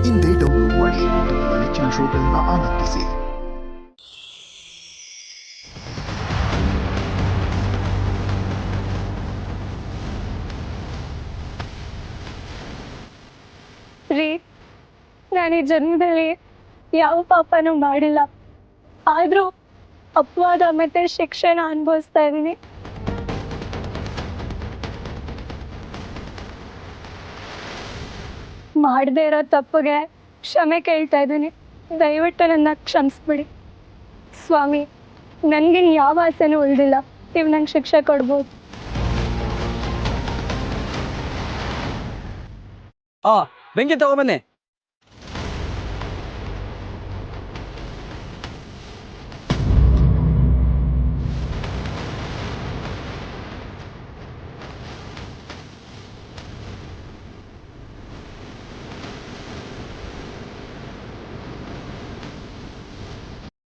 ಇಂದೇ ಡೌನ್ಲೋಡ್ ಮಾಡಿ ಮತ್ತು ನಿಮ್ಮ ನೆಚ್ಚಿನ ಶೋಗಳನ್ನ ಆನಂದಿಸಿ. ರೀ, ನಾನು ಈ ಜನ್ಮದಲ್ಲಿ ಯಾವ ಪಾಪನೂ ಮಾಡಿಲ್ಲ, ಆದರೂ ಅಪವಾದ ಮತ್ತೆ ಶಿಕ್ಷೆನ ಅನುಭವಿಸ್ತಾ ಇದ್ದೀನಿ. ಮಾಡದೇ ಇರೋ ತಪ್ಪಿಗೆ ಕ್ಷಮೆ ಕೇಳ್ತಾ ಇದ್ದೀನಿ. ದಯವಿಟ್ಟು ನನ್ನ ಕ್ಷಮಿಸ್ಬಿಡಿ ಸ್ವಾಮಿ. ನನಗಿನ್ ಯಾವ ಆಸೆನೂ ಉಳಿದಿಲ್ಲ. ನೀವು ನಂಗೆ ಶಿಕ್ಷೆ ಕೊಡ್ಬೋದು. ಬೆಂಕಿ ತಗೊಬನ್ನಿ.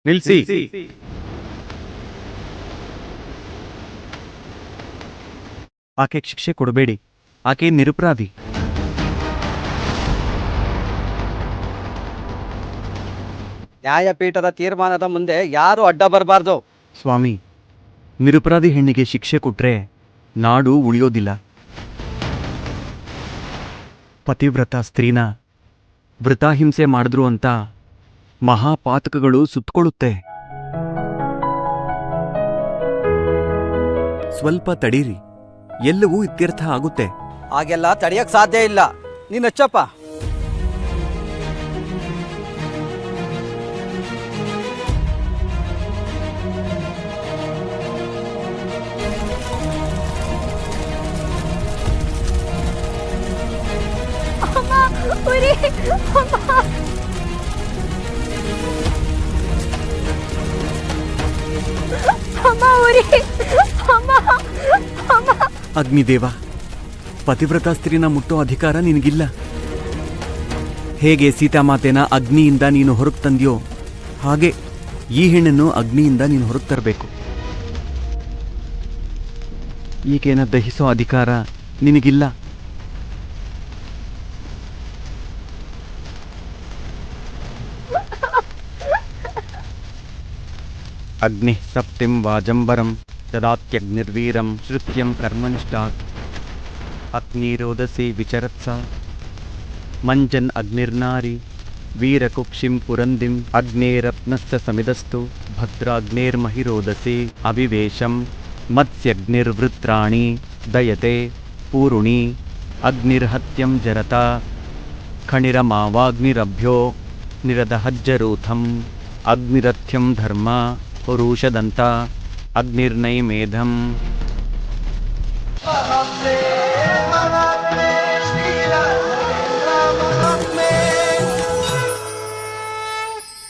ನಿಲ್ಸಿ. ಆಕೆಗೆ ಶಿಕ್ಷೆ ಕೊಡಬೇಡಿ. ಆಕೆ ನಿರಪರಾಧಿ. ನ್ಯಾಯಪೀಠದ ತೀರ್ಮಾನದ ಮುಂದೆ ಯಾರು ಅಡ್ಡ ಬರಬಾರ್ದು. ಸ್ವಾಮಿ, ನಿರಪರಾಧಿ ಹೆಣ್ಣಿಗೆ ಶಿಕ್ಷೆ ಕೊಟ್ರೆ ನಾಡು ಉಳಿಯೋದಿಲ್ಲ. ಪತಿವ್ರತ ಸ್ತ್ರೀನ ವೃತಾಹಿಂಸೆ ಮಾಡಿದ್ರು ಅಂತ ಮಹಾಪಾತಕಗಳು ಸುತ್ತಕೊಳ್ಳುತ್ತೆ. ಸ್ವಲ್ಪ ತಡೀರಿ, ಎಲ್ಲವೂ ಇತ್ಯರ್ಥ ಆಗುತ್ತೆ. ಹಾಗೆಲ್ಲ ತಡೆಯಕ್ ಸಾಧ್ಯ ಇಲ್ಲ. ನೀನು ಹಚ್ಚಪ್ಪ. ಅಗ್ನಿದೇವ, ಪತಿವ್ರತ ಸ್ತ್ರೀನ ಮುಟ್ಟೋ ಅಧಿಕಾರ ನಿನಗಿಲ್ಲ. ಹೇಗೆ ಸೀತಾಮಾತೆನ ಅಗ್ನಿಯಿಂದ ನೀನು ಹೊರಗೆ ತಂದ್ಯೋ ಹಾಗೆ ಈ ಹೆಣ್ಣನ್ನು ಅಗ್ನಿಯಿಂದ ನೀನು ಹೊರಗೆ ತರಬೇಕು. ಈಕೆನ ದಹಿಸೋ ಅಧಿಕಾರ ನಿನಗಿಲ್ಲ. ಅಗ್ನಿ ಸಪ್ತಿಂ ವಾಜಂಬರಂ ದದಾತ್ಯಗ್ನಿರ್ವೀರಂ ಶ್ರುತ್ಯಂ ಕರ್ಮನಿಷ್ಠಾತ್ ಅಗ್ನಿರೋದಸಿ ವಿಚರತ್ಸ ಮಂಜನ್ ಅಗ್ನಿರ್ನಾರಿ ವೀರಕುಕ್ಷಿಂ ಪುರಂದಿಂ ಅಗ್ನೇರತ್ನಸ್ಯ ಸಮಿದಸ್ತು ಭದ್ರಾಗ್ನೇರ್ಮಹಿರೋದಸಿ ಅವಿವೇಶಂ ಮತ್ಸ್ಯಗ್ನಿರ್ವೃತ್ರಾಣಿ ದಯತೆ ಪೂರುಣಿ ಅಗ್ನಿರ್ಹತ್ಯಂ ಜರತ ಖಣಿರಮಾವಾಗ್ನಿರಭ್ಯೋ ನಿರದಹಜ್ಜರೂಥಂ ಅಗ್ನಿರಥ್ಯಂ ಧರ್ಮ ಪುರುಷದಂತ ಅಗ್ನಿರ್ನೈಮೇಧಂ.